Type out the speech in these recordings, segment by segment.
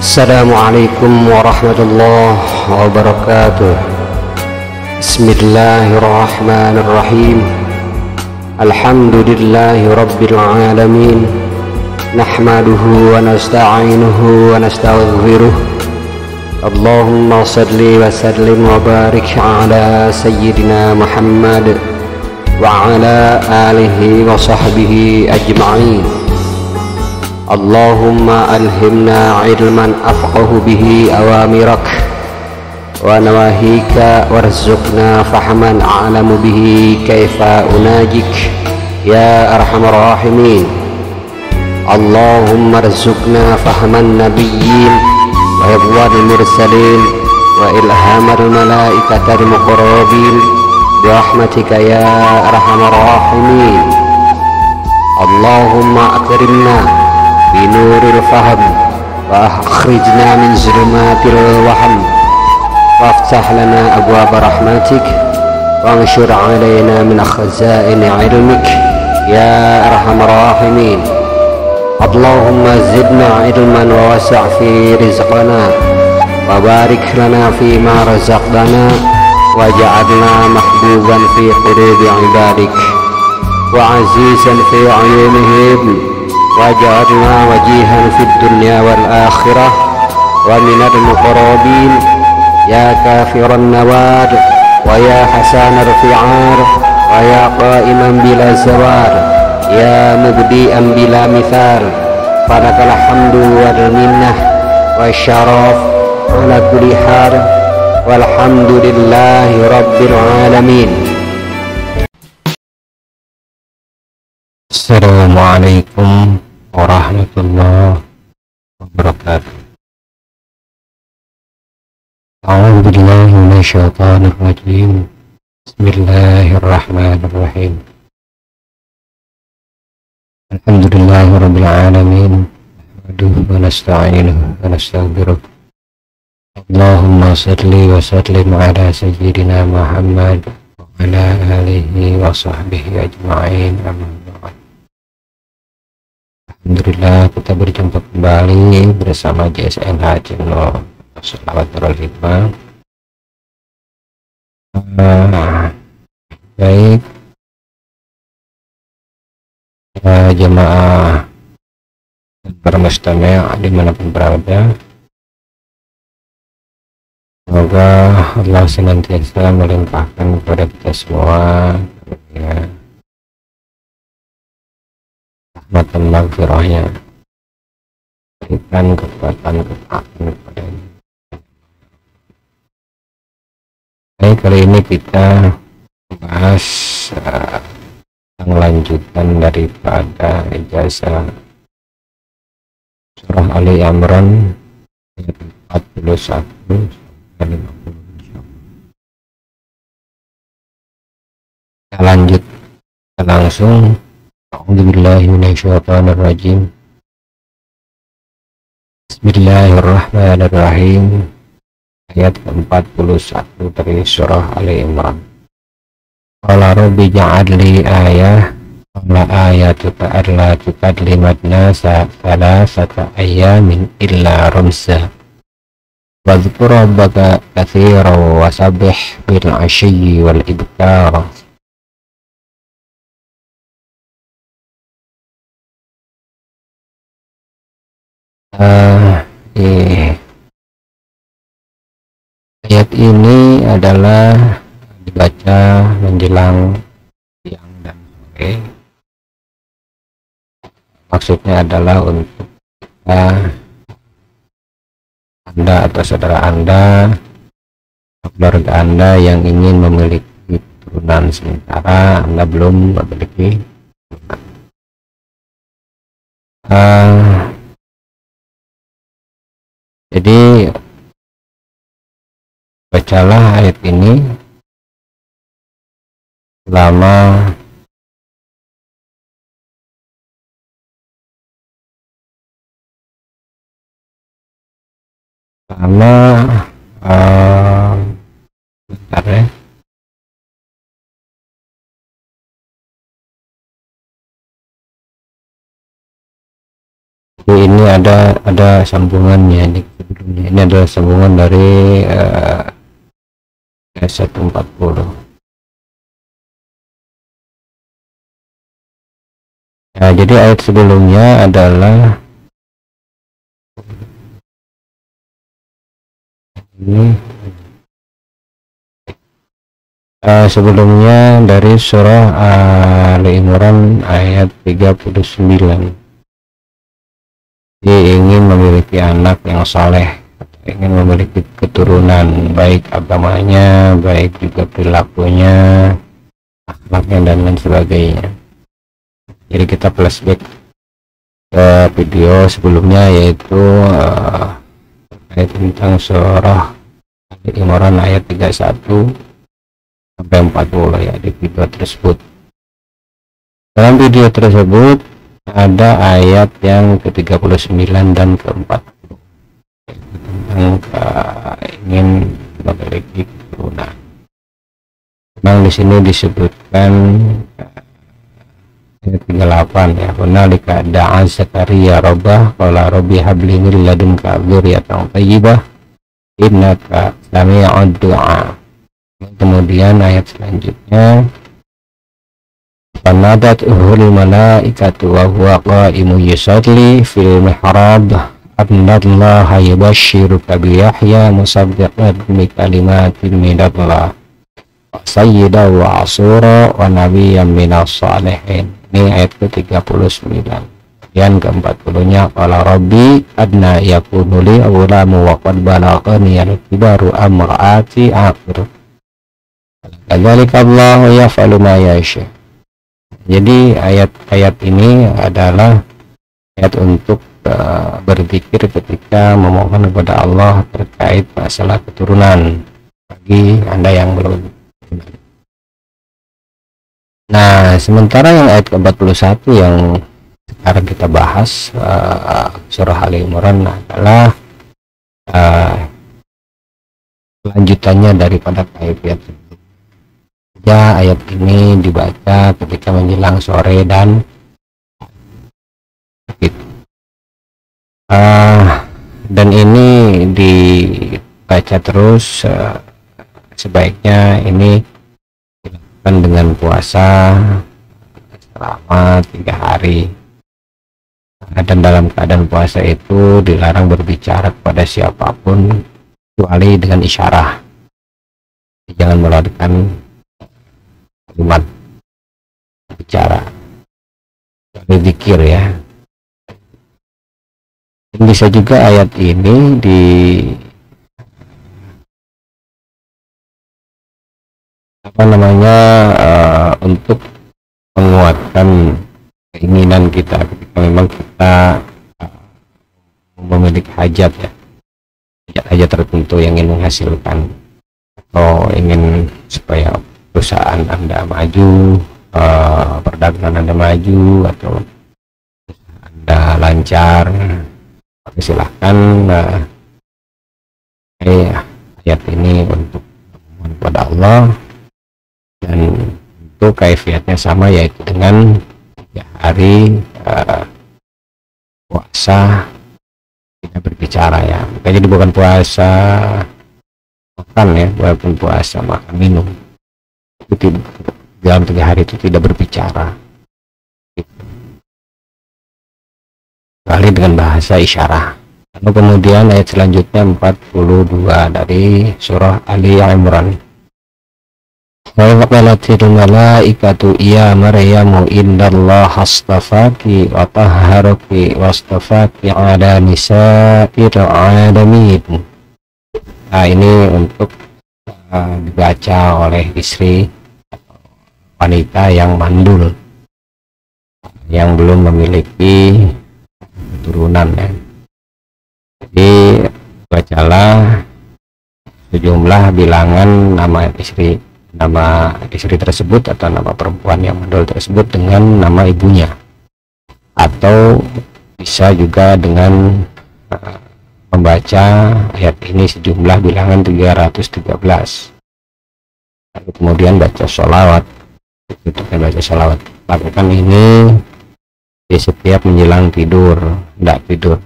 Assalamualaikum warahmatullahi wabarakatuh. Bismillahirrahmanirrahim. Alhamdulillahi rabbil alamin. Nahmaduhu wa nasta'inuhu wa nastaghfiruh. Allahumma salli wa sallim wa barik ala sayyidina Muhammad wa ala alihi wa sahbihi ajma'in. Allahumma alhimna ilman afqahu bihi awamirak wa nawahika warzuqna fahman a'lamu bihi kaifa unajik ya arhamar rahimin. Allahumma arzuqna fahman nabiyyin wa hifdhal mursalin wa ilhamal malaikatil muqarrabin bi rahmatika ya arhamar rahimin. Allahumma akrimna binuril faham wa akhrijna min zulumatil waham waftah lana abwaaba rahmatik wa anshur alaina min khazaini ilmik ya arhamar rahimin. Allahumma zidna ilman wa wasi' fi rizqana wa barik lana fi ma razaqtana waj'alna mahbuban fi qulubi ibadik wa azizan fi ayunihim waj'alna wajihan fid dunya wal akhirah wa minal muqarrabin ya kafiran nawad wa ya hasanal fi'ar wa ya qa'iman bila zawar ya mubdi'an bila mithal falakal hamdu wal minnah wa syaraf ala kulli hal walhamdulillahi rabbil alamin. Assalamualaikum warahmatullahi wabarakatuh. A'udzu billahi minasyaitonir rajim. Bismillahirrahmanirrahim. Alhamdulillahirabbil alamin. Nahmaduhu wa nasta'inuhu wa nastaghfiruh. Allahumma shalli wa sallim ala sayyidina Muhammad wa ala alihi wa sahbihi ajma'in. Amma ba'd. Alhamdulillah, kita berjumpa kembali bersama JSNH Channel Sholawatul Hikmah. Baik, jemaah dan para mustami' dimanapun berada, semoga Allah senantiasa melimpahkan kepada kita semua rahmatan maghfirahnya, berikan kekuatan kepadanya. Baik, kali ini kita bahas yang lanjutan daripada ijazah surah Ali Imran ayat 41 sampai 50. Kita lanjut langsung. A'udzubillahi minasyaitonirrajim. Bismillahirrahmanirrahim. Ayat 41 dari surah Ali Imran. Qala rabbi ja'alli ayah qala ayatuka alla tukalliman nasa thalathata ayyamin illa ramsa wadhkur rabbaka katsiran wasabbih bil 'ashyi wal ibkar. Ayat ini adalah dibaca menjelang siang dan sore. Maksudnya adalah untuk Anda atau saudara Anda, keluarga Anda yang ingin memiliki turunan sementara Anda belum memiliki turunan. Jadi bacalah ayat ini selama bentar ya. Ini ada sambungannya nih. sebelumnya. Ini adalah sambungan dari 140. Nah, jadi ayat sebelumnya adalah ini, sebelumnya dari surah Ali Imran ayat 39. Dia ingin memiliki anak yang saleh, ingin memiliki keturunan baik agamanya, baik juga perilakunya, akhlaknya dan lain sebagainya. Jadi kita flashback ke video sebelumnya, yaitu ayat tentang surah Ali Imran ayat 31 sampai 40 ya, di video tersebut. Dalam video tersebut ada ayat yang ke-39 dan ke-40 tentang ingin memiliki keturunan. Memang di sini disebutkan ayat 38 ya, hunalika da'a Zakaria rabbah qala rabbi habli min ladunka dzurriyyatan thayyibah innaka sami'ud du'a. Kemudian ayat selanjutnya fanadathu malaikatu wa huwa qa'imun yusalli fil mihrab annallaha yubashshiruka bi Yahya musaddiqan bi kalimatin minallah wa sayyidan wa asura wa nabiyyan minas salihin. Ini ayat ke-39. Kemudian ke-40-nya qala rabbi adna yakunu li ghulamu wa qad balaghani al-kibaru amraati akhir kadzalika Allahu yaf'alu ma yasha. Jadi ayat-ayat ini adalah ayat untuk berzikir ketika memohon kepada Allah terkait masalah keturunan bagi Anda yang belum. Nah, sementara yang ayat ke-41 yang sekarang kita bahas, surah Ali Imran, adalah lanjutannya daripada kaifiat. Ya, ayat ini dibaca ketika menjelang sore dan dan ini dibaca terus, sebaiknya ini dilakukan dengan puasa selama 3 hari. Dan dalam keadaan puasa itu dilarang berbicara kepada siapapun kecuali dengan isyarat. Jangan melewatkan kalimat bicara, berzikir ya. Bisa juga ayat ini untuk menguatkan keinginan kita ketika memang kita memiliki hajat ya, hajat tertentu yang ingin menghasilkan atau ingin supaya perusahaan Anda maju, perdagangan Anda maju, atau Anda lancar. Silahkan ayat ini untuk memohon kepada Allah, dan itu kaifiatnya sama, yaitu dengan 3 hari puasa tidak berbicara ya. Makanya jadi bukan puasa makan ya, walaupun puasa makan minum, itu dalam 3 hari itu tidak berbicara, kali dengan bahasa isyarat. Lalu kemudian ayat selanjutnya 42 dari surah Ali Imran. Wa qalatil malaikatu ya maryamu innallaha astafaki wa tahharaki wastafaki ala nisa'il alamin. Nah, ini untuk dibaca oleh istri wanita yang mandul, yang belum memiliki keturunan ya. Jadi bacalah sejumlah bilangan nama istri tersebut atau nama perempuan yang mandul tersebut dengan nama ibunya, atau bisa juga dengan membaca ayat ini sejumlah bilangan 313. Lalu kemudian baca sholawat. Baca sholawat, lakukan ini di setiap menjelang tidur, tidak tidur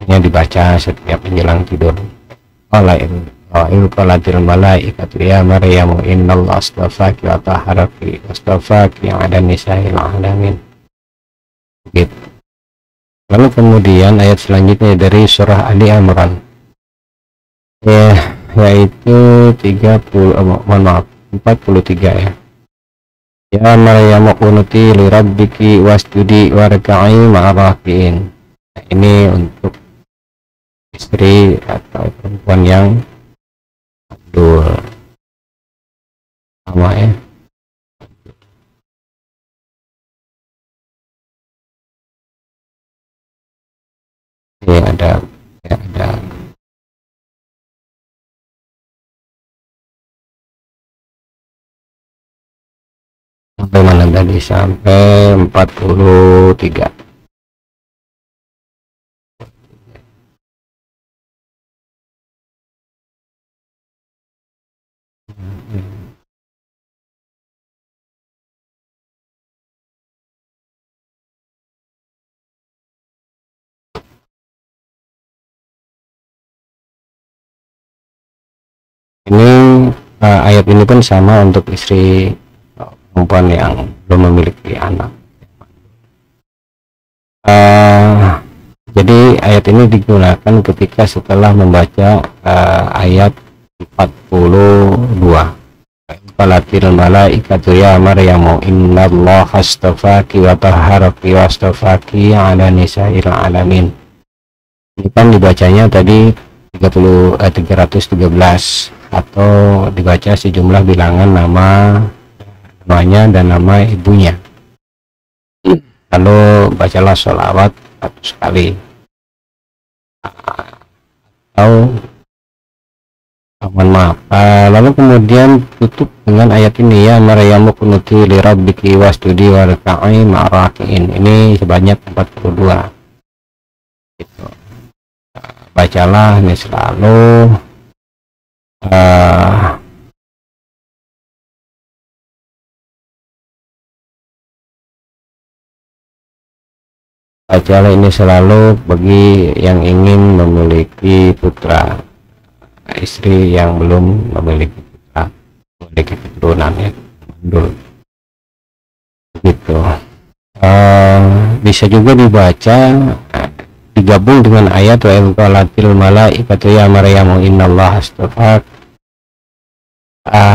Ini dibaca setiap menjelang tidur. Qalatil malaikatu ya Maryam innallaha astafaki wa tahharaki wastafaki ala nisa'il alamin. Gitu. Lalu kemudian ayat selanjutnya dari surah Ali Imran, yaitu 43 ya. Ya Maryam qunuti li rabbiki wasjudi warka'i ma'arakiin. Nah, ini untuk istri atau perempuan yang mandul sama ya. Ini ada sampai mana tadi, sampai 43. Ini ayat ini pun sama untuk istri perempuan yang belum memiliki anak. Jadi ayat ini digunakan ketika setelah membaca ayat 42. Qalatil malaikatu ya Maryamu innallaha astafaki wa tahharaki wa astafaki ala nisa'il alamin. Ini kan dibacanya tadi 313 atau dibaca sejumlah bilangan namanya dan nama ibunya. Lalu bacalah sholawat 100 kali, atau mohon maaf, lalu kemudian tutup dengan ayat ini ya Maryamu qunuti li rabbiki wasjudi warka'i ma'arakiin. Ini sebanyak 42 gitu. Bacalah ini selalu bacalah ini selalu bagi yang ingin memiliki putra, istri yang belum memiliki putra, memiliki keturunan ya, mandul gitu. Bisa juga dibaca digabung dengan ayat wa qalatil malaikatu ya Maryamu innallaha astafak.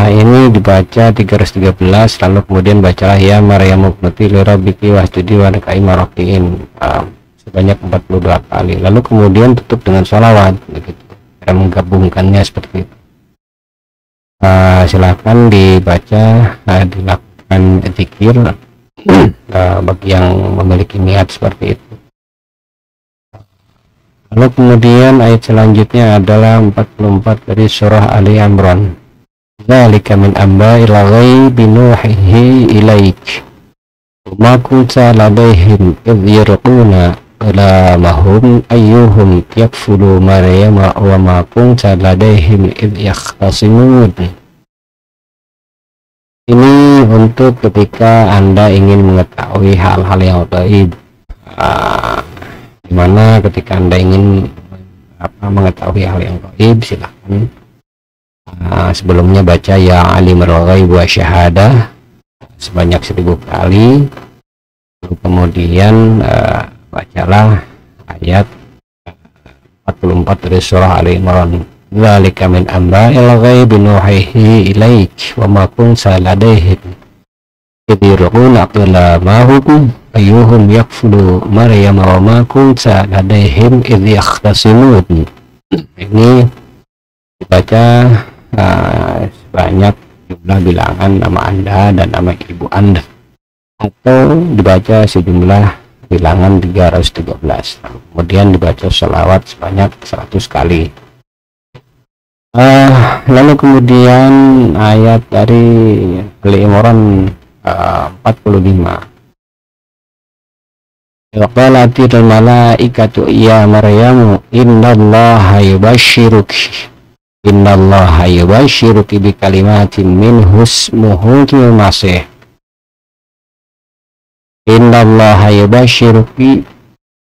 Ini dibaca 313, lalu kemudian bacalah ya Maryamu qunuti li rabbiki wasjudi warka'i ma'arakiin sebanyak 42 kali, lalu kemudian tutup dengan sholawat begitu. Cara menggabungkannya seperti itu. Silakan dibaca, dilakukan zikir bagi yang memiliki niat seperti itu. Lalu kemudian ayat selanjutnya adalah 44 dari surah Ali Imran. Dzalika min amba'il ghaibi nuhihi ilaik ma kunta ladaihim idh yarquna kalamahum ayyuhum yakfulu Maryama wa ma kunta ladaihim idh yakhtasimun. Ini untuk ketika Anda ingin mengetahui hal-hal yang gaib, dimana ketika Anda ingin mengetahui hal yang gaib, silahkan sebelumnya baca ya alimul ghaib wa syahadah sebanyak 1000 kali. Lalu kemudian bacalah ayat 44 dari surah Ali Imran. Dzalika min amba'il ghaibi nuhihi ilaik wa ma kunta ladaihim idh yarquna aqlamahum ayyuhum yakfulu Maryama wa ma kunta ladaihim idh yakhtasimun. Ini dibaca sebanyak jumlah bilangan nama Anda dan nama ibu Anda, atau dibaca sejumlah bilangan 313, kemudian dibaca sholawat sebanyak 100 kali. Lalu kemudian ayat dari Ali Imran 45. Waqalatil malaikatu ya Maryamu innallaha yubashshiruki bi kalimatin minhu ismuhu al-masih. Innallaha yubashshiruki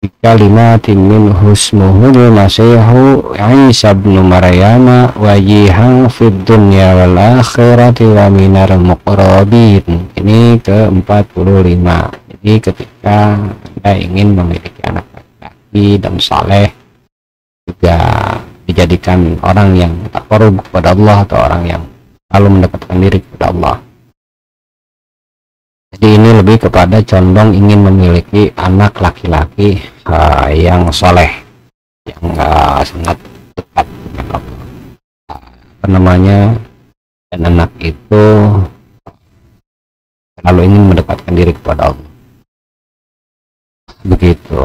kalimatin min husmuhul masihu Isa ibn Maryam wajihan fid dunya wal akhirati wa minar muqrabin. Ini ke-45. Jadi ketika Anda ingin memiliki anak laki-laki dan saleh, juga dijadikan orang yang takarub kepada Allah atau orang yang selalu mendekatkan diri kepada Allah. Jadi ini lebih kepada condong ingin memiliki anak laki-laki yang soleh, yang sangat dekat dengan Allah. Apa namanya? Dan anak itu selalu ingin mendekatkan diri kepada Allah. Begitu.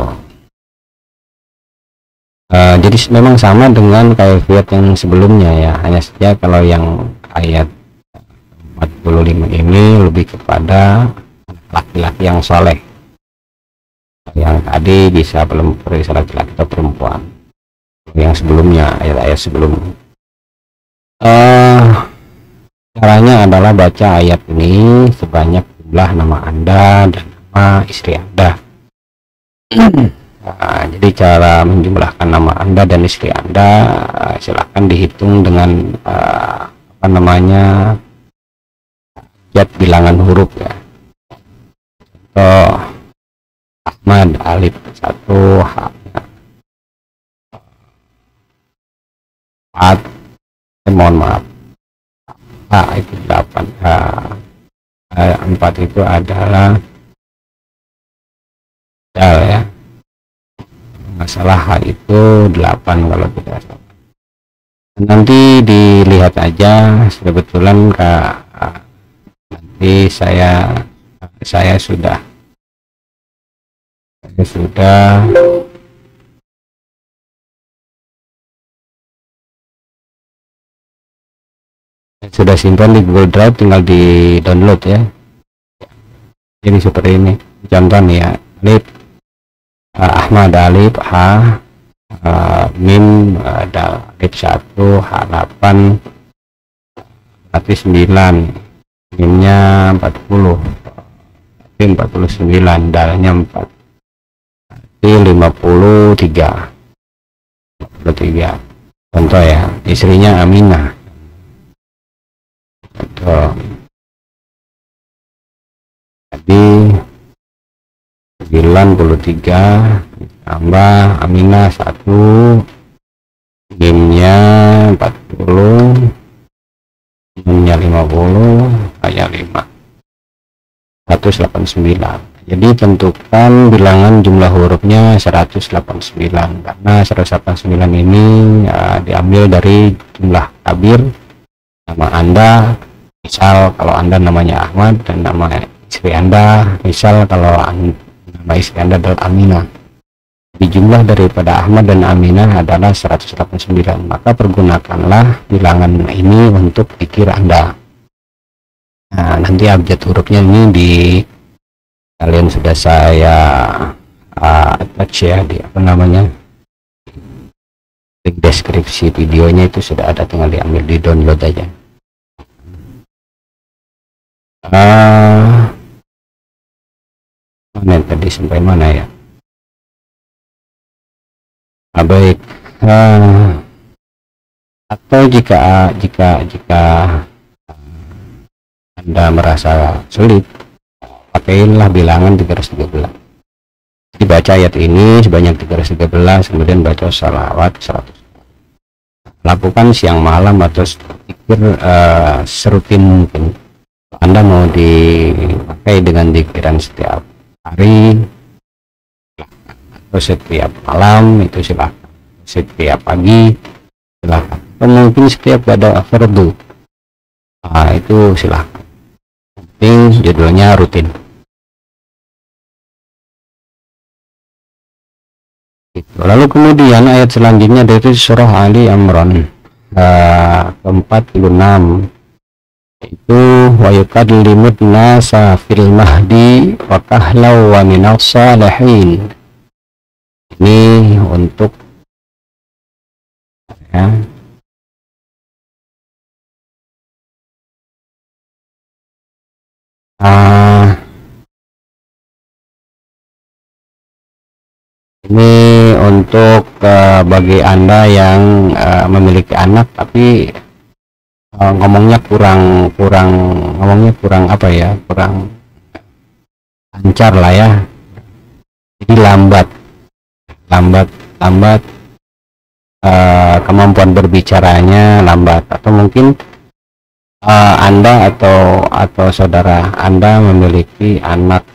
Jadi memang sama dengan kaifiat yang sebelumnya ya, hanya saja kalau yang ayat 45 ini lebih kepada laki-laki yang soleh, yang tadi bisa belum bisa laki-laki atau perempuan. Yang sebelumnya, ayat-ayat sebelumnya, caranya adalah baca ayat ini sebanyak jumlah nama Anda dan nama istri Anda. Jadi cara menjumlahkan nama Anda dan istri Anda silakan dihitung dengan apa namanya, jad bilangan huruf ya. Contoh Ahmad alif 1 H 4, mohon maaf, H itu 8, H 4 itu adalah dal ya, masalah H itu 8 kalau tidak salah. Nanti dilihat aja, kebetulan nanti saya sudah simpan di Google Drive, tinggal di download ya. Jadi seperti ini contoh nih ya, alif Ahmad alif H mim dal alif 1 H 8 berarti 9, mimnya 40, 49, dalnya 4, berarti 53. Contoh ya, istrinya Aminah. Contoh. Jadi 93 tambah Aminah 1, mimnya 40, mimnya 50, kayak 5, 189. Jadi tentukan bilangan jumlah hurufnya 189, karena 189 ini diambil dari jumlah tabir nama Anda. Misal kalau Anda namanya Ahmad dan nama istri Anda, misal kalau nama istri Anda adalah Aminah, di jumlah daripada Ahmad dan Aminah adalah 189, maka pergunakanlah bilangan ini untuk zikir Anda. Nah, nanti abjad hurufnya ini kalian sudah saya attach ya di apa namanya, di deskripsi videonya itu sudah ada, tinggal diambil, di download aja. Mana tadi, sampai mana ya? Baik, atau jika Anda merasa sulit, pakailah bilangan 313. Dibaca ayat ini sebanyak 313, kemudian baca salawat 100. Lakukan siang malam atau zikir serutin mungkin. Anda mau dipakai dengan zikiran setiap hari atau setiap malam, itu silakan. Setiap pagi silakan, atau mungkin setiap pada fardu, itu silakan. Penting judulnya rutin. Lalu kemudian ayat selanjutnya dari surah Ali Imran ke-46, itu wa yukallimut nasa fil mahdi wa kahlau wa minas salihin. Ini untuk ya, Ini untuk bagi Anda yang memiliki anak tapi ngomongnya kurang apa ya, kurang lancar lah ya. Jadi lambat kemampuan berbicaranya lambat, atau mungkin Anda atau saudara Anda memiliki anak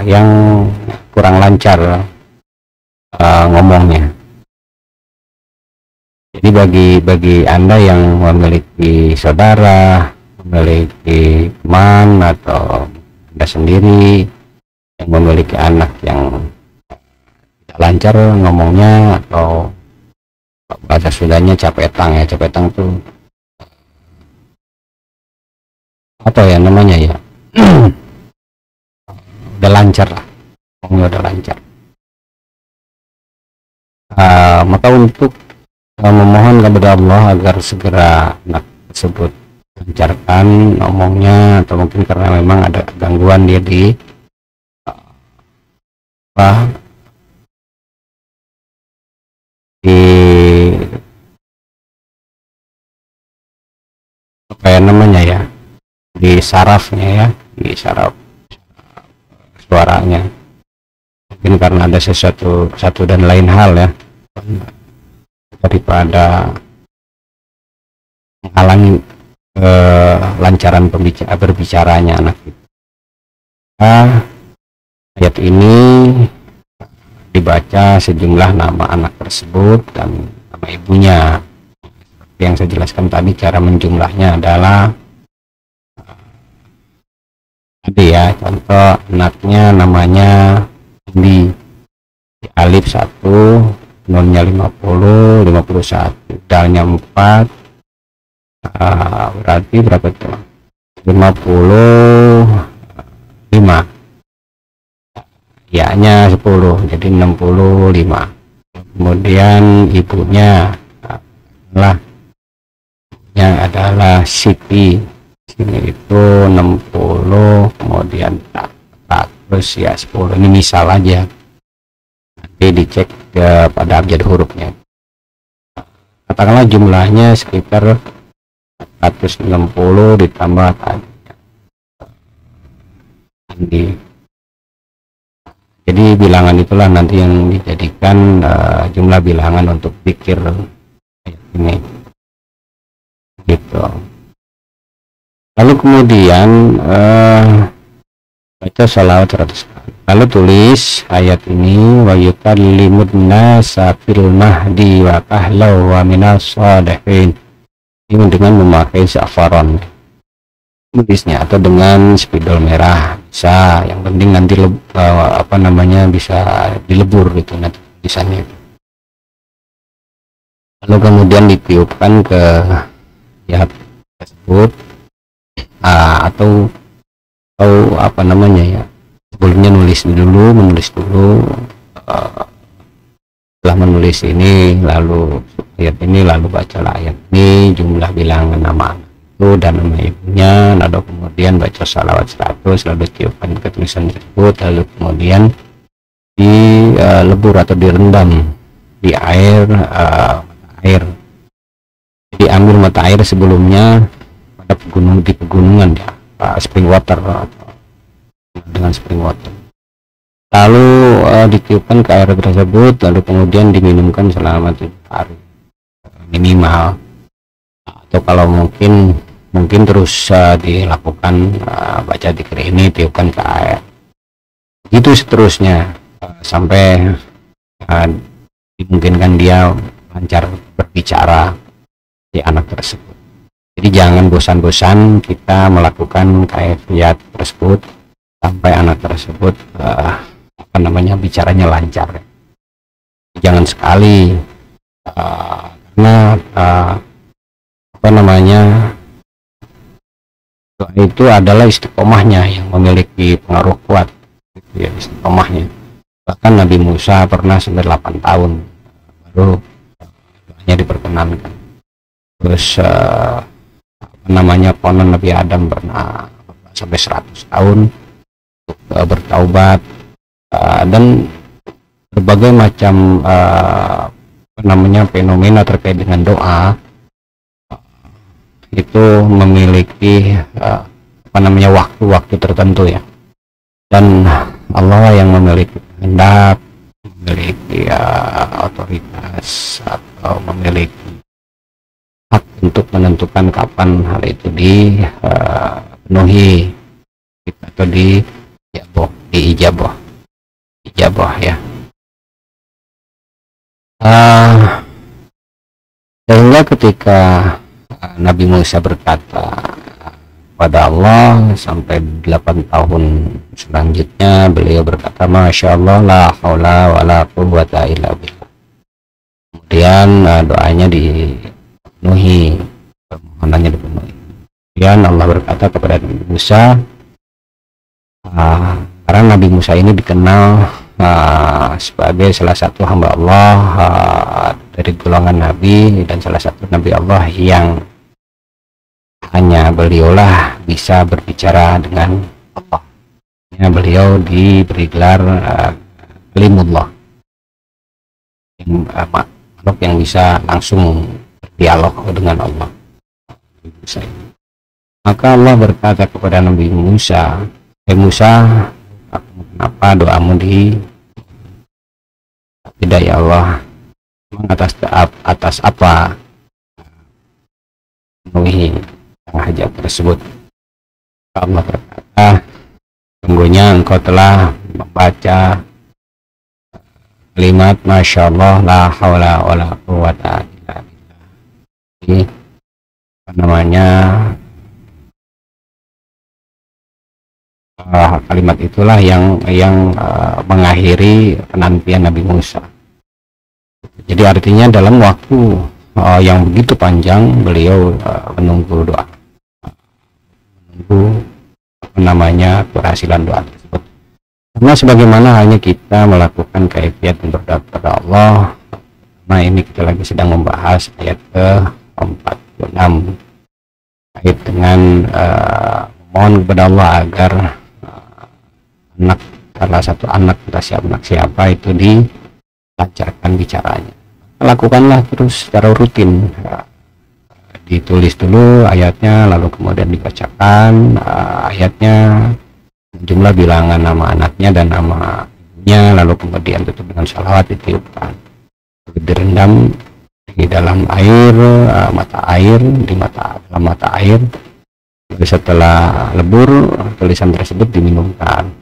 yang kurang lancar ngomongnya. Jadi bagi Anda yang memiliki saudara, memiliki teman, atau Anda sendiri yang memiliki anak yang tidak lancar ngomongnya, atau bahasa Sundanya capetang ya, capetang tuh apa ya namanya ya, udah lancar lah, ngomongnya udah lancar. Maka untuk memohon kepada Allah agar segera anak tersebut lancarkan ngomongnya, atau mungkin karena memang ada gangguan dia di apa ya namanya ya, di sarafnya ya, di saraf suaranya. Mungkin karena ada satu dan lain hal ya, daripada menghalangi lancaran berbicaranya anak itu. Ayat ini dibaca sejumlah nama anak tersebut dan nama ibunya. Seperti yang saya jelaskan tadi, cara menjumlahnya adalah tadi ya, contoh anaknya namanya di alif 1, nunnya 50, 51, dalnya 4, berarti berapa tuh? 55, ya-nya 10, jadi 65. Kemudian ibunya adalah Siti, sini itu 60, kemudian 100 ya 10. Ini misal aja, nanti dicek pada abjad hurufnya. Katakanlah jumlahnya sekitar 160 ditambah tadi. Jadi bilangan itulah nanti yang dijadikan jumlah bilangan untuk zikir ayat ini gitu. Lalu kemudian baca sholawat 100 kali. Lalu tulis ayat ini, wa yukallimud nasa fil mahdi wa kahlau wa minas shalihin. Ini dengan memakai za'faron tulisnya, atau dengan spidol merah bisa, yang penting nanti bisa dilebur gitu nanti tulisannya. Lalu kemudian ditiupkan ke ya tersebut, atau apa namanya ya, sebelumnya menulis dulu setelah menulis ini lalu ayat ini, lalu bacalah ayat ini, jumlah bilangan nama itu dan nama ibunya, lalu kemudian baca salawat 100, lalu tiupkan ke tulisan tersebut, lalu kemudian dilebur atau direndam di air, diambil mata air sebelumnya pada di pegunungan ya, spring water, dengan spring water, lalu ditiupkan ke air tersebut, lalu kemudian diminumkan selama 7 hari minimal, atau kalau mungkin terus dilakukan baca dzikir ini, tiupkan ke air, itu seterusnya sampai dimungkinkan dia lancar berbicara si anak tersebut. Jadi jangan bosan-bosan kita melakukan kaifiat tersebut sampai anak tersebut bicaranya lancar. Jangan sekali karena doa itu adalah istiqomahnya yang memiliki pengaruh kuat gitu ya, istiqomahnya. Bahkan Nabi Musa pernah sampai 8 tahun baru doanya diperkenankan. Terus konon Nabi Adam pernah sampai 100 tahun untuk bertaubat, dan berbagai macam fenomena terkait dengan doa itu memiliki waktu-waktu tertentu ya, dan Allah yang memiliki kehendak, memiliki otoritas atau memiliki hak untuk menentukan kapan hal itu dipenuhi atau diijabah ya. Sehingga ketika Nabi Musa berkata pada Allah sampai 8 tahun selanjutnya, beliau berkata Masya Allah la haula wa la quwwata illa billah. Kemudian doanya dipenuhi, permohonannya dipenuhi. Kemudian Allah berkata kepada Nabi Musa, karena Nabi Musa ini dikenal sebagai salah satu hamba Allah dari golongan Nabi, dan salah satu Nabi Allah yang hanya beliaulah bisa berbicara dengan Allah. Beliau diberi gelar Kalimullah, makhluk yang bisa langsung berdialog dengan Allah. Maka Allah berkata kepada Nabi Musa, Musa, kenapa doamu tidak ya Allah? Atas apa memenuhi hajat tersebut? Allah berkata, sungguhnya engkau telah membaca kalimat Masya Allah la haula wa la quwwata illa billah. Kalimat itulah yang mengakhiri penantian Nabi Musa. Jadi artinya dalam waktu yang begitu panjang beliau menunggu keberhasilan doa tersebut. Karena sebagaimana hanya kita melakukan kaifiat berdoa kepada Allah. Nah, ini kita lagi sedang membahas ayat ke-46 kait dengan mohon kepada Allah agar salah satu anak siapa itu dilancarkan bicaranya. Lakukanlah terus secara rutin, ditulis dulu ayatnya, lalu kemudian dibacakan ayatnya, jumlah bilangan nama anaknya dan nama ibunya, lalu kemudian tutup dengan shalawat, ditiupkan, direndam di dalam air, dalam mata air. Setelah lebur, tulisan tersebut diminumkan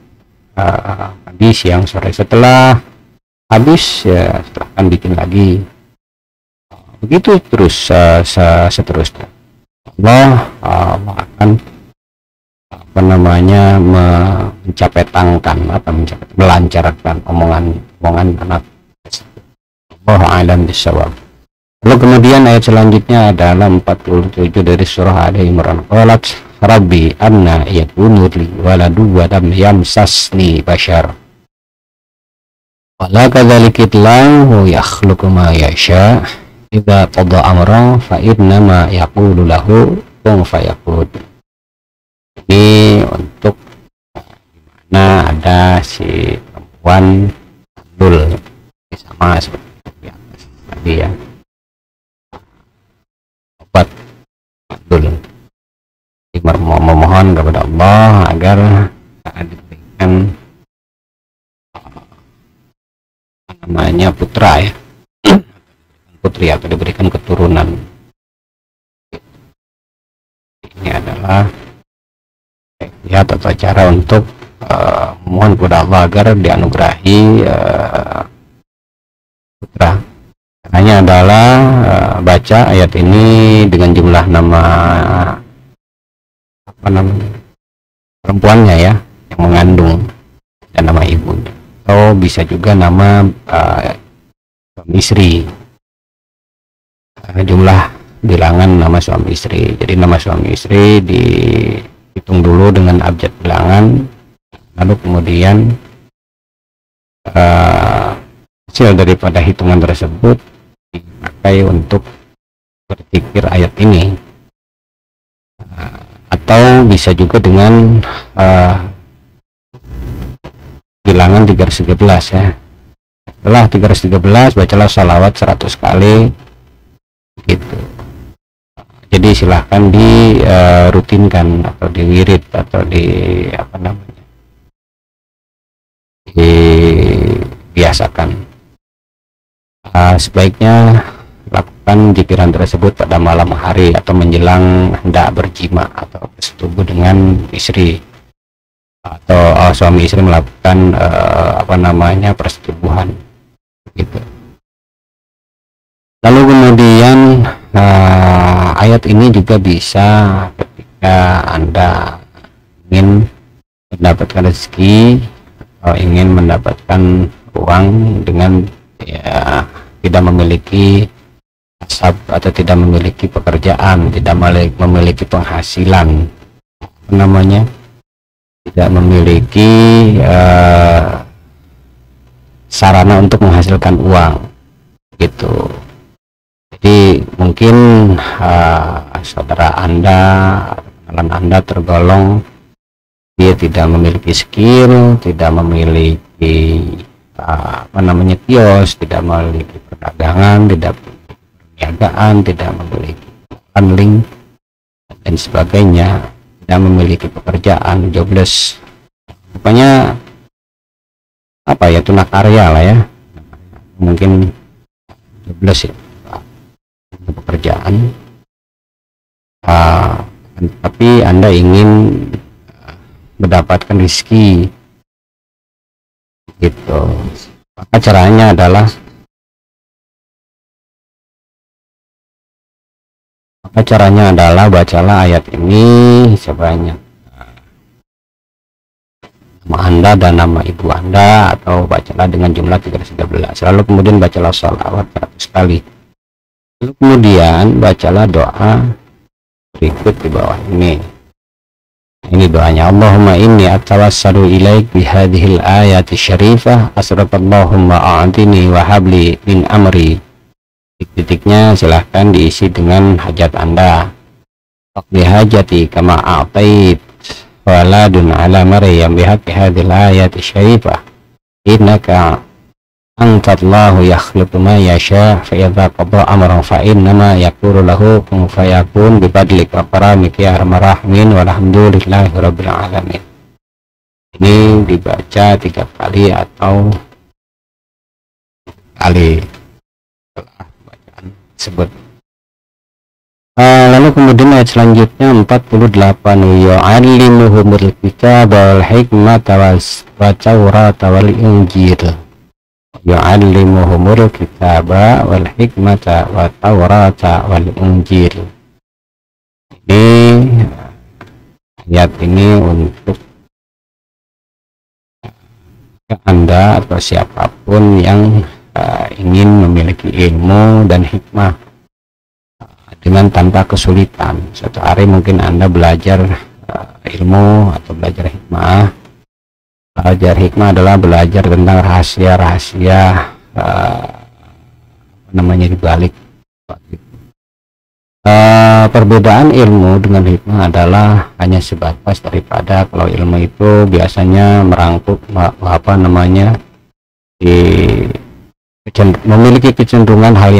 pagi, siang, sore. Setelah habis ya silahkan bikin lagi, begitu terus seterusnya. Allah akan melancarkan omongan anak. Allah a'lam bishawab. Lalu kemudian ayat selanjutnya adalah 47 dari surah Ali Imran. Qalat Rabbi anna yakunu li waladu wa lam yamsasni bashar. Wala kadzalika Allahu yakhluqu ma yasha. Idza qada amran fa innama yaqulu lahu kun fayakun. Ini untuk dimana ada si perempuan mandul, sama seperti di atas tadi ya, obat mandul. Memohon kepada Allah agar diberikan putra ya, putri, atau diberikan keturunan. Ini adalah lihat atau cara untuk mohon kepada Allah agar dianugerahi putra. Caranya adalah baca ayat ini dengan jumlah nama perempuannya ya, yang mengandung, dan nama ibunya, atau bisa juga nama suami istri, jumlah bilangan nama suami istri. Jadi nama suami istri dihitung dulu dengan abjad bilangan, lalu kemudian hasil daripada hitungan tersebut dipakai untuk berzikir ayat ini. Atau bisa juga dengan bilangan 311 ya, Setelah 313 bacalah salawat 100 kali gitu. Jadi silahkan rutinkan atau diwirid atau dibiasakan. Sebaiknya lakukan zikran tersebut pada malam hari atau menjelang hendak berjima atau bersetubuh dengan istri, atau suami istri melakukan persetubuhan gitu. Lalu kemudian ayat ini juga bisa ketika Anda ingin mendapatkan rezeki atau ingin mendapatkan uang dengan tidak memiliki asab atau tidak memiliki pekerjaan, tidak memiliki penghasilan, tidak memiliki sarana untuk menghasilkan uang gitu. Jadi mungkin saudara Anda, kenalan Anda tergolong dia tidak memiliki skill, tidak memiliki kios, tidak memiliki perdagangan, tidak memiliki perniagaan, tidak memiliki handling dan sebagainya, tidak memiliki pekerjaan, jobless, pokoknya tunakarya lah ya, mungkin jobless ya, pekerjaan, tapi Anda ingin mendapatkan rezeki gitu, maka caranya adalah bacalah ayat ini sebanyak nama Anda dan nama ibu Anda, atau bacalah dengan jumlah 311. Lalu kemudian bacalah sholawat 100 kali. Lalu kemudian bacalah doa berikut di bawah ini. Ini doanya: Allahumma inni atawassalu ilaik bihadhil ayati syarifah asrafallahumma a'tini wa habli min amri. Titiknya silahkan diisi dengan hajat Anda. Faqdi hajati kama a'tait waladun ala maryam bihaqqi hadhil ayati syarifah innaka antallahu yakhluqu ma yasha fa idza qada amran fa innama yaqulu lahu kun fayakun bi fadlik wa karamika ya arhamar rahimin walhamdulillahi rabbil alamin. Ini dibaca 3 kali atau kali setelah bacaan tersebut. Lalu kemudian ayat selanjutnya 48, yu'allimuhumul kitaba wal hikmata wa tawrata wal injil. Yu'allimuhumul kitaba wal hikmata wa tawrata wal injil. Ini ayat ini untuk Anda atau siapapun yang ingin memiliki ilmu dan hikmah dengan tanpa kesulitan. Suatu hari mungkin Anda belajar ilmu atau belajar hikmah. Belajar hikmah adalah belajar tentang rahasia-rahasia di balik. Perbedaan ilmu dengan hikmah adalah hanya sebatas daripada kalau ilmu itu biasanya merangkul memiliki kecenderungan hal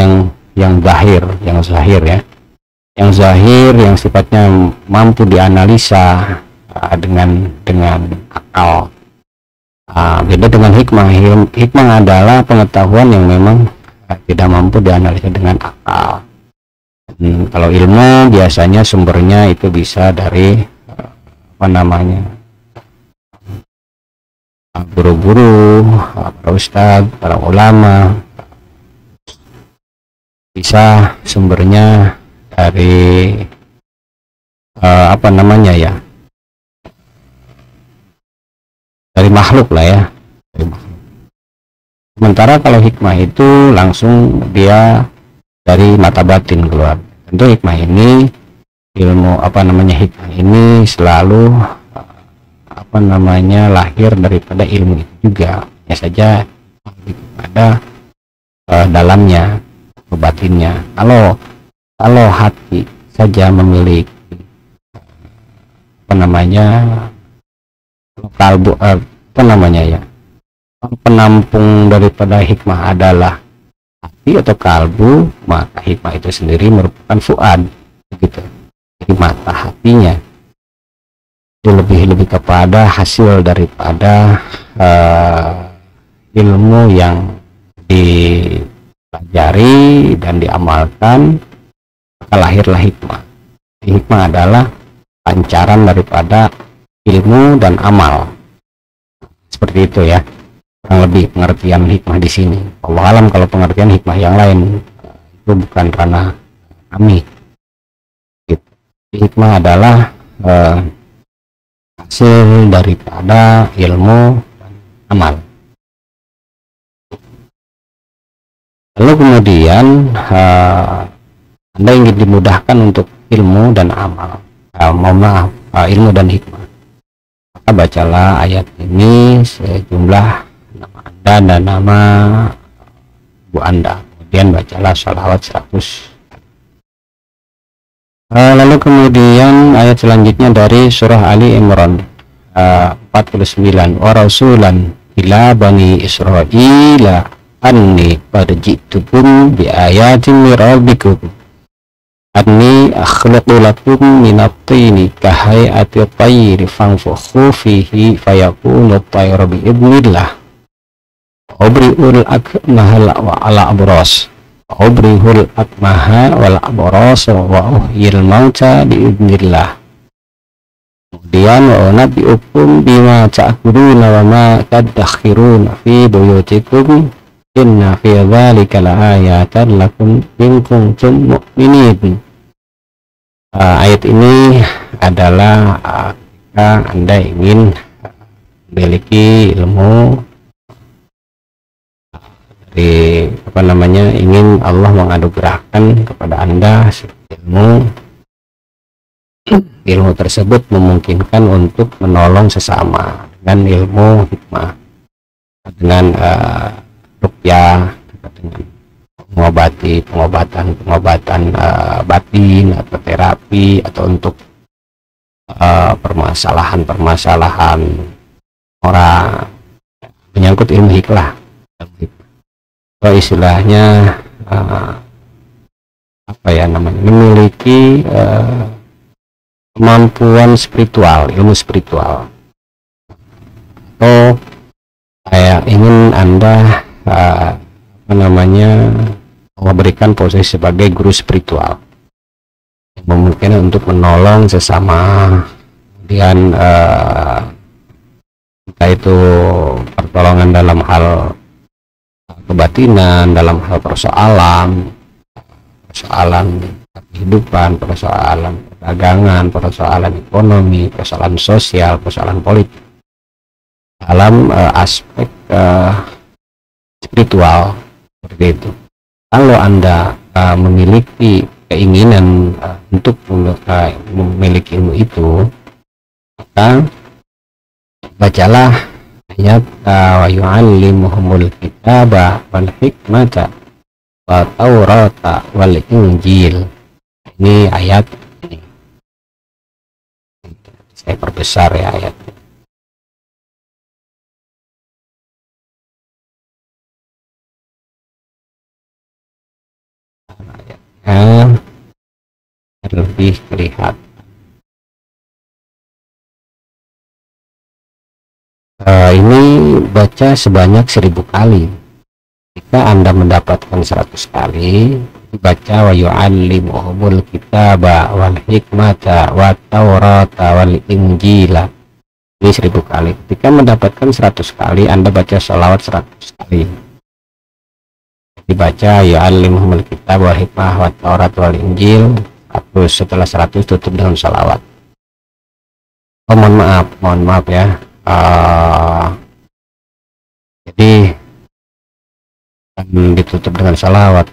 yang zahir ya, yang zahir, yang sifatnya mampu dianalisa dengan akal. Beda dengan hikmah. Hikmah adalah pengetahuan yang memang tidak mampu dianalisa dengan akal. Kalau ilmu biasanya sumbernya itu bisa dari guru-guru, para ustadz, para ulama. Bisa sumbernya dari dari makhluk lah ya. Sementara kalau hikmah itu langsung dia dari mata batin keluar. Tentu hikmah ini, ilmu hikmah ini selalu lahir daripada ilmu itu juga, ya saja pada dalamnya, batinnya. Kalau hati saja memiliki penampung daripada hikmah adalah hati atau kalbu, maka hikmah itu sendiri merupakan fuad, gitu. Jadi mata hatinya itu lebih kepada hasil daripada ilmu yang dipelajari dan diamalkan, maka lahirlah hikmah. Hikmah adalah pancaran daripada ilmu dan amal, seperti itu ya, kurang lebih pengertian hikmah di sini. Allah alam kalau pengertian hikmah yang lain itu bukan ranah kami. Gitu. Hikmah adalah hasil daripada ilmu dan amal. Lalu kemudian Anda ingin dimudahkan untuk ilmu dan amal, ilmu dan hikmah, maka bacalah ayat ini sejumlah nama Anda dan nama ibu Anda, kemudian bacalah sholawat 100. Lalu kemudian ayat selanjutnya dari surah Ali Imran 49, wa rasulan ila bani Israila anni qad ji'tukum bi ayatin mir rabbikum anni akhluqu lakum minat tini kahayati tayri fanfukhu fihi fayakunu tayru bi idnillah ubri'ul akmaha wa ala abras ubrihul akmaha wal abras wa uhyil mauta bi idnillah. Kemudian wa nabbi'ukum bima ta'kuluna wa ma tadakhiruna fi buyutikum inna fi dzalika laayatan lakum in kuntum mu'minin. Ayat ini adalah ketika Anda ingin memiliki ilmu dari ingin Allah menganugerahkan kepada Anda ilmu tersebut memungkinkan untuk menolong sesama dengan ilmu hikmah, dengan ruqyah, dengan pengobatan batin atau terapi, atau untuk permasalahan orang menyangkut ilmu hikmah, atau istilahnya memiliki kemampuan spiritual, ilmu spiritual, atau kayak ingin Anda memberikan posisi sebagai guru spiritual yang memungkinkan untuk menolong sesama, kemudian entah itu pertolongan dalam hal kebatinan, dalam hal persoalan kehidupan, persoalan perdagangan, persoalan ekonomi, persoalan sosial, persoalan politik, dalam aspek spiritual, seperti itu. Kalau Anda memiliki keinginan untuk memiliki ilmu itu, maka bacalah ayat wa yu'allimuhumul kitaba wal hikmata wa taurata wal injil. Ini ayat ini. Saya perbesar ya ayat. Lebih kelihatan. Ini baca sebanyak 1000 kali. Jika Anda mendapatkan 100 kali, baca wa yu'allimuhumul kitaba wal hikmata wa taurata wal injila. Ini 1000 kali. Ketika mendapatkan 100 kali, Anda baca sholawat 100 kali. Dibaca yu'allimuhumul kitaba wal hikmah wa taurata wal injil. Setelah 100 tutup dengan sholawat. Mohon maaf ya. Jadi ditutup dengan sholawat.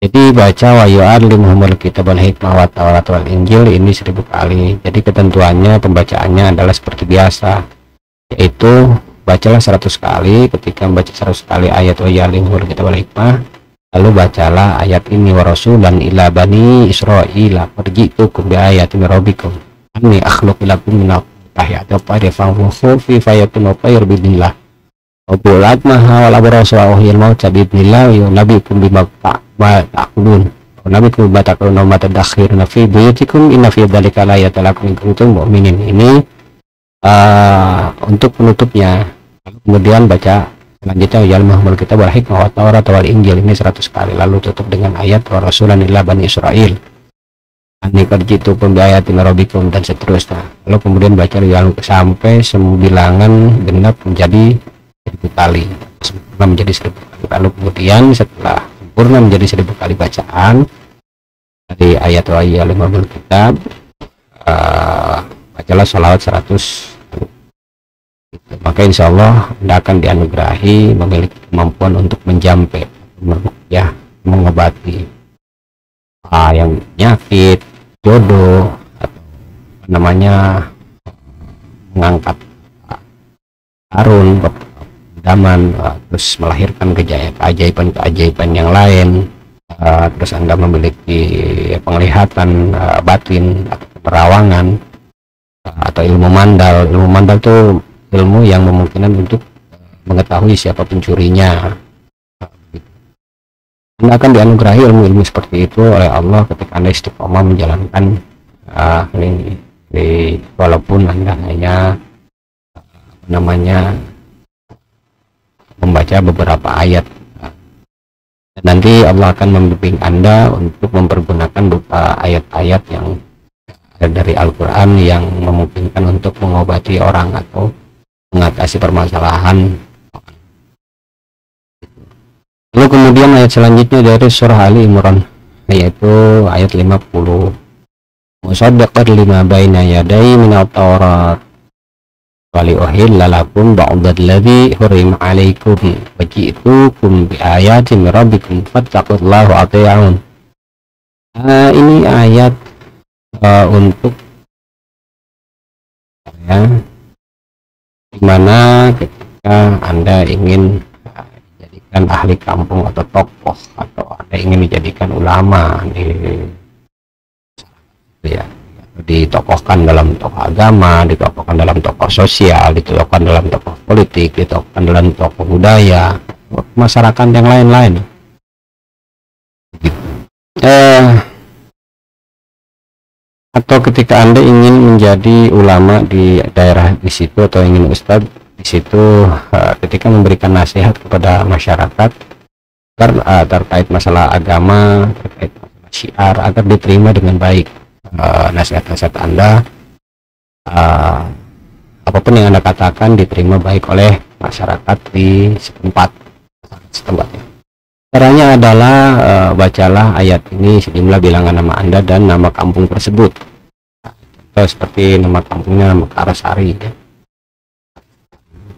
Jadi baca wa yu'allimuhumul kitab wal hikmah wa taurat wal injil ini 1000 kali. Jadi ketentuannya, pembacaannya adalah seperti biasa, yaitu bacalah 100 kali. Ketika membaca 100 kali ayat wa yu'allimuhumul kitab wal hikmah, lalu bacalah ayat ini wa rasulan ila bani Israila qad ji'tukum bi ayatin rabbikum anni akhluqu lakum minat tahiyat at-tayr fanfukhu fi fayakunu tayr bidnillah wa bulat maha wal abrasu wa uhyil mauta bidnillah wa nabikum bima ta'kulun wa nabikum bima ta'kulun wa ma tadakhiruna fi buyutikum inna fi dzalika laayatan lakum in kuntum mu'minin. Ini untuk penutupnya. Kemudian baca selanjutnya ya mahmul kitab wal hikmah wa taurat wal injil, ini 100 kali, lalu tutup dengan ayat wa rasulan illa bani Israil ani karjitu pembiayati merobikum dan seterusnya. Lalu kemudian baca sampai bilangan genap menjadi 1000 kali, sempurna menjadi 1000 kali. Lalu kemudian setelah sempurna menjadi 1000 kali bacaan dari ayat wa ya mahmul kitab, bacalah sholawat 100. Maka insya Allah Anda akan dianugerahi memiliki kemampuan untuk menjampe, ya, mengobati yang penyakit, jodoh, atau namanya mengangkat harun, daman, terus melahirkan keajaiban yang lain, terus Anda memiliki penglihatan batin atau perawangan, atau ilmu mandal. Ilmu mandal itu ilmu yang memungkinkan untuk mengetahui siapa pencurinya. Anda akan dianugerahi ilmu-ilmu seperti itu oleh Allah ketika Anda istiqomah menjalankan ini, walaupun Anda hanya membaca beberapa ayat. Dan nanti Allah akan membimbing Anda untuk mempergunakan beberapa ayat-ayat yang dari Al-Quran yang memungkinkan untuk mengobati orang atau mengatasi permasalahan. Lalu kemudian ayat selanjutnya dari surah Ali Imran, yaitu ayat 50. Musaddiqan lima baina yadayhi minat taurat wa li uhilla lakum ba'dalladzi hurima 'alaikum wa ji'tukum bi ayatin min rabbikum fattaqullaha wa ati'un. Ini ayat untuk dimana ketika Anda ingin dijadikan ahli kampung atau tokoh, atau Anda ingin dijadikan ulama, ditokohkan dalam tokoh agama, ditokohkan dalam tokoh sosial, ditokohkan dalam tokoh politik, ditokohkan dalam tokoh budaya, masyarakat yang lain-lain. Atau ketika Anda ingin menjadi ulama di daerah di situ, atau ingin ustadz di situ, ketika memberikan nasihat kepada masyarakat terkait masalah agama, terkait masalah syiar, agar diterima dengan baik nasihat-nasihat Anda, apapun yang Anda katakan diterima baik oleh masyarakat di setempat. Caranya adalah bacalah ayat ini sejumlah bilangan nama Anda dan nama kampung tersebut. Contoh seperti nama kampungnya Mekarsari, ya.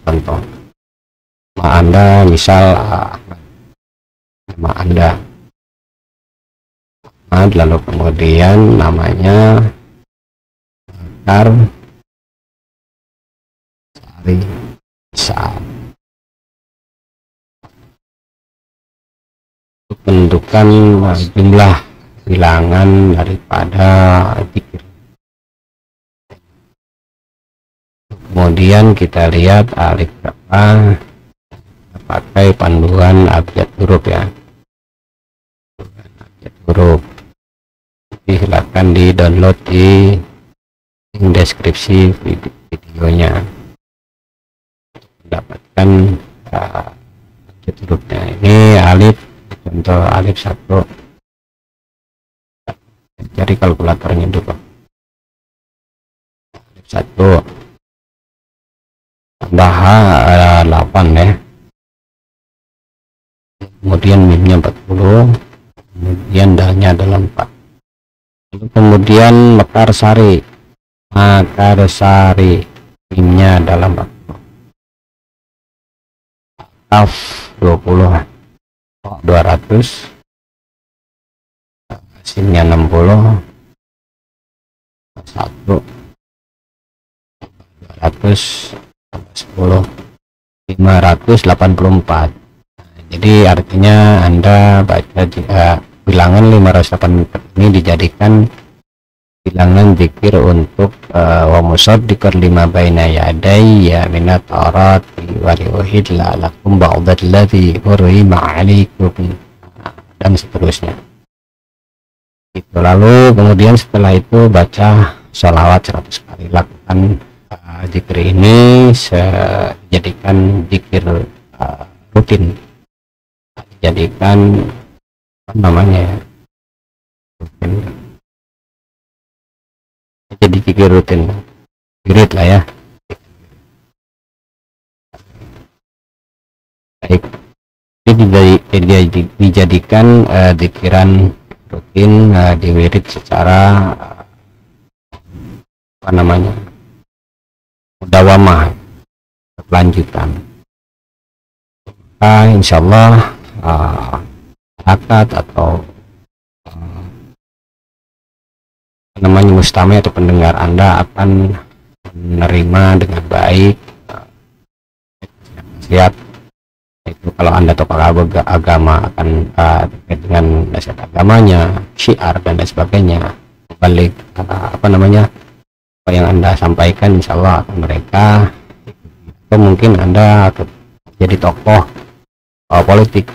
Contoh nama Anda misal nama Anda Ahmad, lalu kemudian namanya Mekarsari misal. Menentukan jumlah bilangan daripada zikir. Kemudian kita lihat alif berapa, pakai panduan abjad huruf, ya. Abjad huruf. Silakan di download di deskripsi videonya, mendapatkan abjad hurufnya. Ini alif, contoh alif 1, cari kalkulatornya dulu. Alif 1 tambah 8, ya. Kemudian mimnya 40, kemudian dalnya adalah 4. Lalu kemudian Mekarsari, mimnya adalah 40. Kaf 20, 200, sinnya 60, 1, 200, 10, 584. Jadi artinya Anda baca bilangan 584 ini dijadikan bilangan zikir untuk wa musaddiqan lima baina yadayya minat arat wa liuhilla lakum ba'dalladzi hurrima 'alaikum dan seterusnya. Itu lalu kemudian setelah itu baca sholawat 100 kali. Lakukan zikir ini jadikan zikir rutin, jadikan apa namanya ya, rutin. Jadi zikir rutin, wirid lah ya. Baik, ini dijadikan zikiran rutin, diwirid secara apa namanya, mudawamah, berkelanjutan. Insya Allah masyarakat atau namanya mustami atau pendengar Anda akan menerima dengan baik nasihat itu. Kalau Anda tokoh agama akan terkait dengan nasihat agamanya, syiar dan lain sebagainya, balik apa namanya, apa yang Anda sampaikan insya Allah akan mereka. Atau mungkin Anda akan jadi tokoh politik,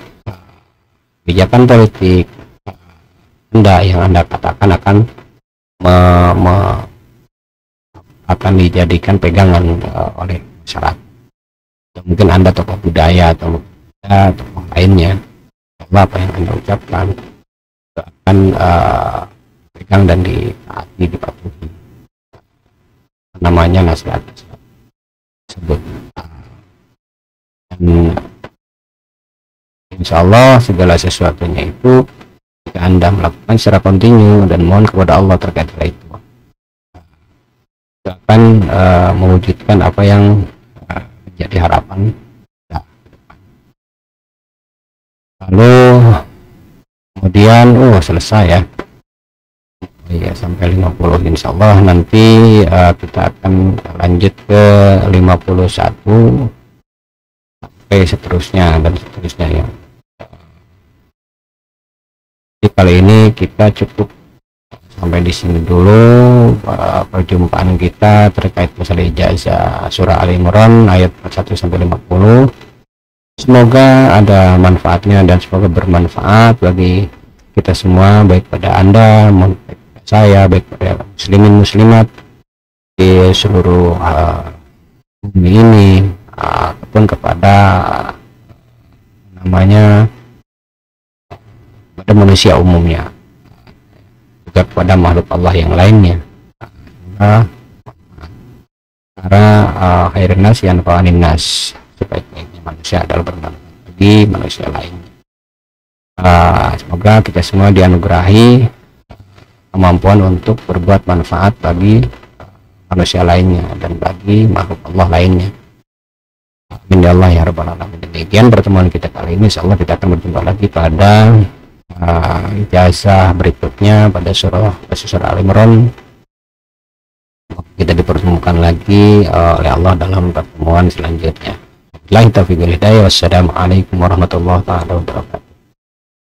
kebijakan politik Anda yang Anda katakan akan dijadikan pegangan oleh masyarakat. Mungkin Anda tokoh budaya atau tokoh lainnya, apa yang Anda ucapkan itu akan pegang dan ditaati, dipatuhi namanya nasihat tersebut. Dan insya Allah segala sesuatunya itu jika Anda melakukan secara kontinu dan mohon kepada Allah terkait hal itu akan mewujudkan apa yang menjadi harapan. Lalu kemudian selesai ya. Iya, sampai 50 insya Allah. Nanti kita akan lanjut ke 51 sampai seterusnya dan seterusnya ya. Jadi kali ini kita cukup sampai di sini dulu perjumpaan kita terkait masalah ijazah surah Al-Imran ayat 41 sampai 50. Semoga ada manfaatnya dan semoga bermanfaat bagi kita semua, baik pada Anda, baik pada saya, baik pada muslimin muslimat di seluruh bumi ini, ataupun kepada namanya pada manusia umumnya, juga kepada makhluk Allah yang lainnya. Karena khairin nas yanfa'unin nas, sebaik-baiknya manusia adalah bermanfaat bagi manusia lainnya. Semoga kita semua dianugerahi kemampuan untuk berbuat manfaat bagi manusia lainnya dan bagi makhluk Allah lainnya. Amin ya Allah ya rabbal alamin. Demikian pertemuan kita kali ini. Insyaallah kita akan berjumpa lagi pada ijazah berikutnya pada surah Al-Imran. Kita dipertemukan lagi oleh Allah dalam pertemuan selanjutnya. Wassalamualaikum warahmatullahi wabarakatuh.